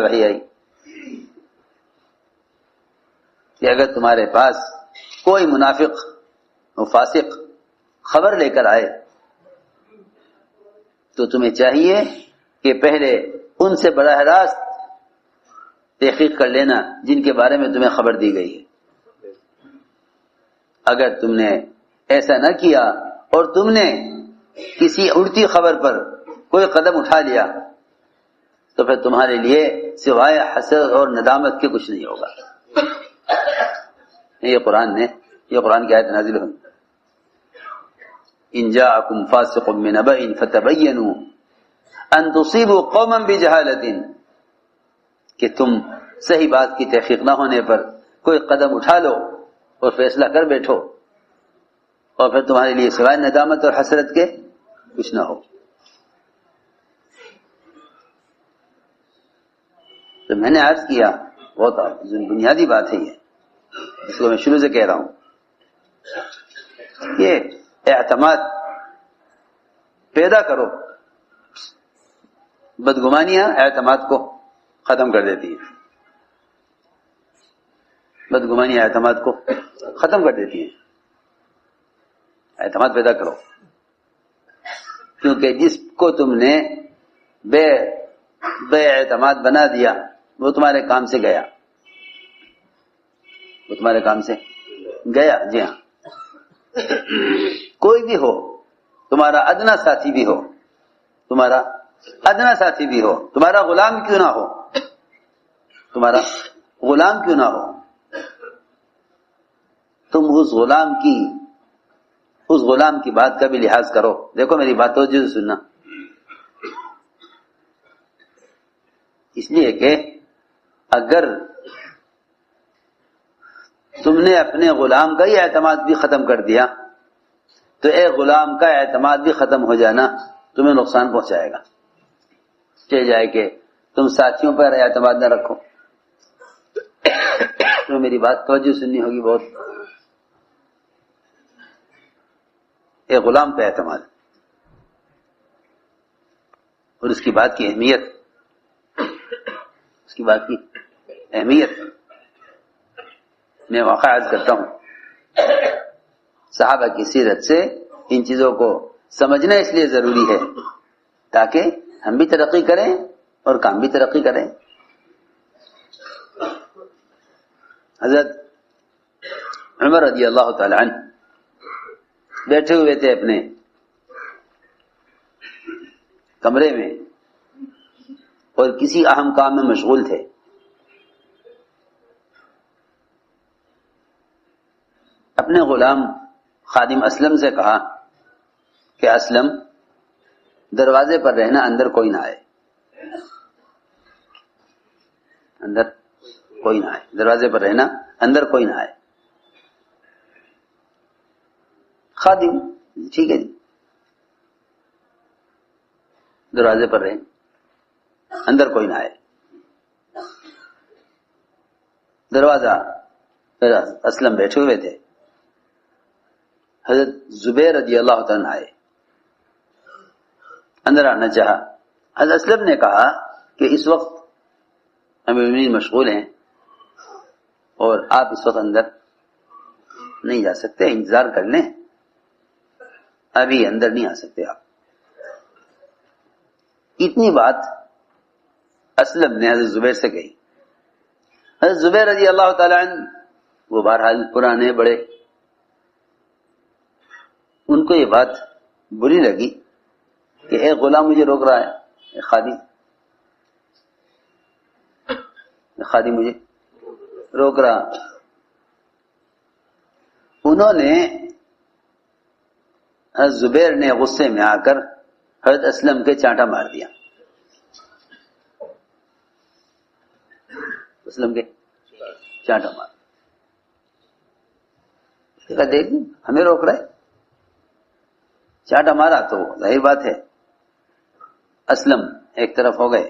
وحی آئی کہ اگر تمہارے پاس کوئی منافق و فاسق خبر لے کر آئے تو تمہیں چاہیے کہ پہلے ان سے براہ راست تحقیق کر لینا جن کے بارے میں تمہیں خبر دی گئی ہے۔ اگر تم نے ایسا نہ کیا اور تم نے کسی اڑتی خبر پر کوئی قدم اٹھا لیا تو پھر تمہارے لیے سوائے حسرت اور ندامت کے کچھ نہیں ہوگا۔ یہ قرآن کی آیت نازل ہوئی، ان جاءکم فاسق بنبأ فتبینوا ان تصیبوا قوما بجہالۃ، کہ تم صحیح بات کی تحقیق نہ ہونے پر کوئی قدم اٹھا لو اور فیصلہ کر بیٹھو اور پھر تمہارے لیے سوائے ندامت اور حسرت کے کچھ نہ ہو۔ تو میں نے عرض کیا بہت بنیادی بات ہے یہ، اس کو میں شروع سے کہہ رہا ہوں، یہ اعتماد پیدا کرو۔ بدگمانیاں اعتماد کو ختم کر دیتی ہیں، بدگمانیاں اعتماد کو ختم کر دیتی ہیں۔ اعتماد پیدا کرو، کیونکہ جس کو تم نے بے اعتماد بنا دیا وہ تمہارے کام سے گیا، وہ تمہارے کام سے گیا۔ جی ہاں، کوئی بھی ہو، تمہارا ادنا ساتھی بھی ہو، تمہارا ادنا ساتھی بھی ہو، تمہارا غلام کیوں نہ ہو، تمہارا غلام کیوں نہ ہو، تم اس غلام کی بات کا بھی لحاظ کرو۔ دیکھو میری بات توجہ سے سننا، اس لیے کہ اگر تم نے اپنے غلام کا ہی اعتماد بھی ختم کر دیا تو ایک غلام کا اعتماد بھی ختم ہو جانا تمہیں نقصان پہنچائے گا۔ چاہے جائے کہ تم ساتھیوں پر اعتماد نہ رکھو، تو میری بات توجہ سننی ہوگی بہت۔ ایک غلام پہ اعتماد اور اس کی بات کی اہمیت، اس کی بات کی اہمیت میں واقعہ عرض کرتا ہوں۔ صحابہ کی سیرت سے ان چیزوں کو سمجھنا اس لیے ضروری ہے تاکہ ہم بھی ترقی کریں اور کام بھی ترقی کریں۔ حضرت عمر رضی اللہ تعالی عنہ بیٹھے ہوئے تھے اپنے کمرے میں اور کسی اہم کام میں مشغول تھے۔ اپنے غلام خادم اسلم سے کہا کہ اسلم، دروازے پر رہنا، اندر کوئی نہ آئے، اندر کوئی نہ آئے، دروازے پر رہنا، اندر کوئی نہ آئے۔ خادم ٹھیک ہے جی، دروازے پر رہیں، اندر کوئی نہ آئے۔ دروازہ پھر اسلم بیٹھے ہوئے تھے، حضرت زبیر رضی اللہ تعالیٰ آئے، اندر آنا چاہا۔ حضرت اسلم نے کہا کہ اس وقت امیر المومنین مشغول ہیں اور آپ اس وقت اندر نہیں جا سکتے، انتظار کر لیں، ابھی اندر نہیں آ سکتے آپ۔ اتنی بات اسلم نے حضرت زبیر سے کہی۔ حضرت زبیر رضی اللہ تعالیٰ عنہ وہ بہرحال پرانے بڑے، ان کو یہ بات بری لگی کہ ایک غلام مجھے روک رہا ہے، ایک خادم مجھے روک رہا۔ انہوں نے حضرت زبیر نے غصے میں آ کر حضرت اسلم کے چانٹا مار دیا، اسلم کے چانٹا مار دیا۔ دیکھ ہمیں روک رہا ہے، چانٹا مارا تو ظاہر بات ہے اسلم ایک طرف ہو گئے،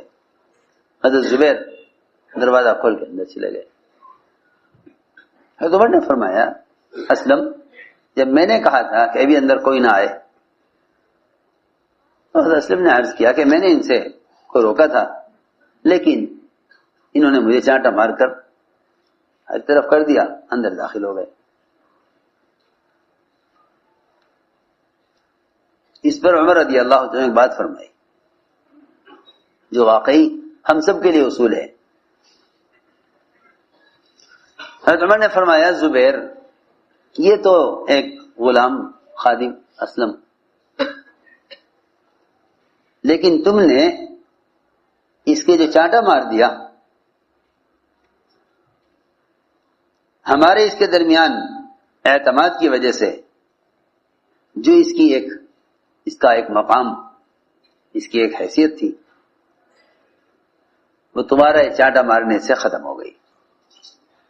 حضرت زبیر دروازہ کھول کے اندر چلے گئے۔ حضرت عمر نے فرمایا، اسلم، جب میں نے کہا تھا کہ ابھی اندر کوئی نہ آئے، تو حضرت اسلم نے عرض کیا کہ میں نے ان سے کو روکا تھا، لیکن انہوں نے مجھے چانٹا مار کر ایک طرف کر دیا، اندر داخل ہو گئے۔ اس پر عمر رضی اللہ عنہ نے ایک بات فرمائی جو واقعی ہم سب کے لیے اصول ہے۔ حضرت عمر نے فرمایا، زبیر یہ تو ایک غلام خادم اسلم، لیکن تم نے اس کے جو چانٹا مار دیا، ہمارے اس کے درمیان اعتماد کی وجہ سے جو اس کا ایک مقام، اس کی ایک حیثیت تھی، وہ تمہارا چانٹا مارنے سے ختم ہو گئی۔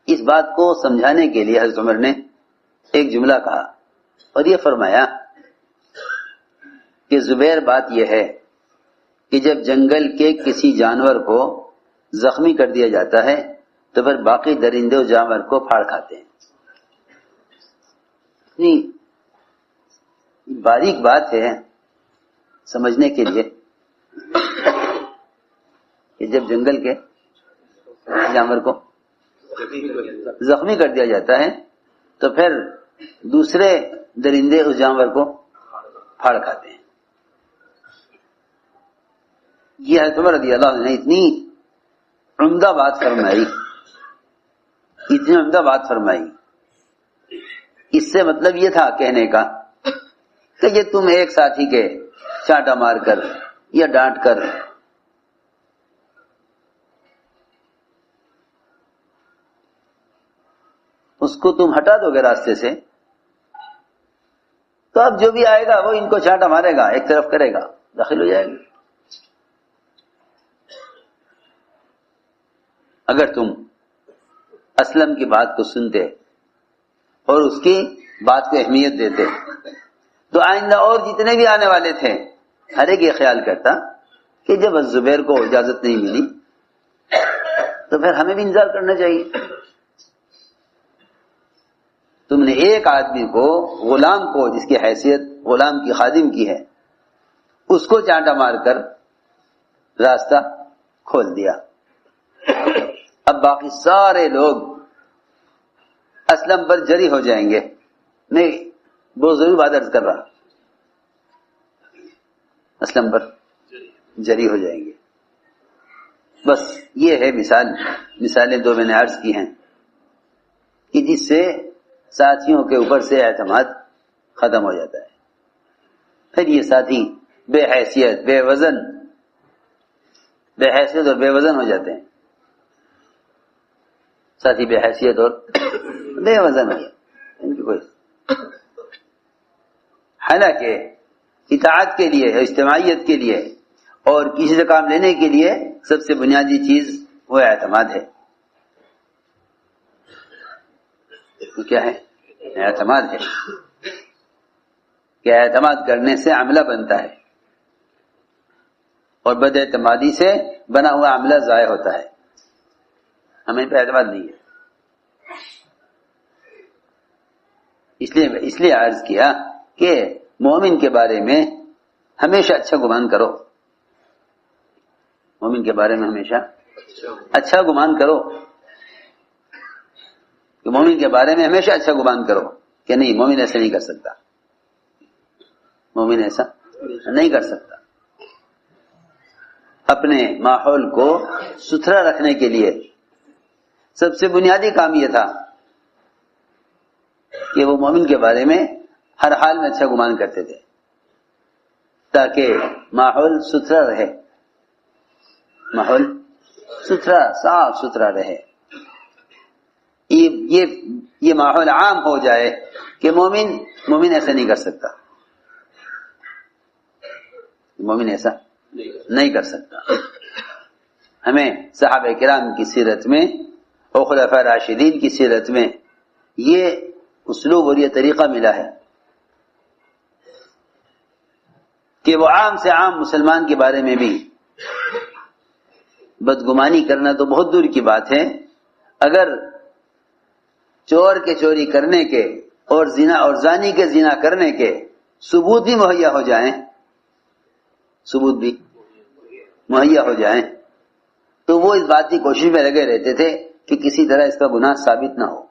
اس بات کو سمجھانے کے لیے حضرت عمر نے ایک جملہ کہا اور یہ فرمایا کہ زبیر، بات یہ ہے کہ جب جنگل کے کسی جانور کو زخمی کر دیا جاتا ہے تو پھر باقی درندے و جانور کو پھاڑ کھاتے ہیں۔ باریک بات ہے سمجھنے کے لیے کہ جب جنگل کے جانور کو زخمی کر دیا جاتا ہے تو پھر دوسرے درندے اس جانور کو پھاڑ کھاتے ہیں۔ یہ حضرت عمر رضی اللہ عنہ نے اتنی عمدہ بات فرمائی، اس سے مطلب یہ تھا کہنے کا کہ یہ تم ایک ساتھی کے چانٹا مار کر یا ڈانٹ کر اس کو تم ہٹا دو گے راستے سے، تو اب جو بھی آئے گا وہ ان کو چانٹا مارے گا، ایک طرف کرے گا، داخل ہو جائے گا۔ اگر تم اسلم کی بات کو سنتے اور اس کی بات کو اہمیت دیتے تو آئندہ اور جتنے بھی آنے والے تھے ہر ایک یہ خیال کرتا کہ جب زبیر کو اجازت نہیں ملی تو پھر ہمیں بھی انتظار کرنا چاہیے۔ تم نے ایک آدمی کو، غلام کو، جس کی حیثیت غلام کی خادم کی ہے، اس کو چانٹا مار کر راستہ کھول دیا۔ اب باقی سارے لوگ اسلم پر جری ہو جائیں گے۔ میں بہت ضروری بات عرض کر رہا، اسلم پر جری ہو جائیں گے۔ بس یہ ہے مثالیں دو میں نے عرض کی ہیں کہ جس سے ساتھیوں کے اوپر سے اعتماد ختم ہو جاتا ہے۔ پھر یہ ساتھی بے حیثیت اور بے وزن ہو جاتے ہیں۔ ساتھی بے حیثیت اور بے وزن ہو جاتے ہیں، ان کی کوئی، حالانکہ اطاعت کے لیے، اجتماعیت کے لیے اور کسی سے کام لینے کے لیے سب سے بنیادی چیز وہ اعتماد ہے۔ تو کیا ہے؟ اعتماد ہے کہ اعتماد کرنے سے عملہ بنتا ہے اور بد اعتمادی سے بنا ہوا عملہ ضائع ہوتا ہے۔ ہمیں پہ اعتماد نہیں ہے، اس لیے عرض کیا کہ مومن کے بارے میں ہمیشہ اچھا گمان کرو، مومن کے بارے میں ہمیشہ اچھا گمان کرو، کہ مومن کے بارے میں ہمیشہ اچھا گمان کرو کہ نہیں، مومن ایسا نہیں کر سکتا، مومن ایسا نہیں کر سکتا۔ اپنے ماحول کو ستھرا رکھنے کے لیے سب سے بنیادی کام یہ تھا کہ وہ مومن کے بارے میں ہر حال میں اچھا گمان کرتے تھے تاکہ ماحول ستھرا رہے، ماحول صاف ستھرا رہے، یہ ماحول عام ہو جائے کہ مومن ایسا نہیں کر سکتا، مومن ایسا نہیں کر سکتا۔ ہمیں صحابہ کرام کی سیرت میں اور خلفاء راشدین کی سیرت میں یہ اسلوب اور یہ طریقہ ملا ہے کہ وہ عام سے عام مسلمان کے بارے میں بھی بدگمانی کرنا تو بہت دور کی بات ہے، اگر چور کے چوری کرنے کے اور زنا اور زانی کے زنا کرنے کے ثبوت بھی مہیا ہو جائیں، تو وہ اس بات کی کوشش میں لگے رہتے تھے کہ کسی طرح اس کا گناہ ثابت نہ ہو.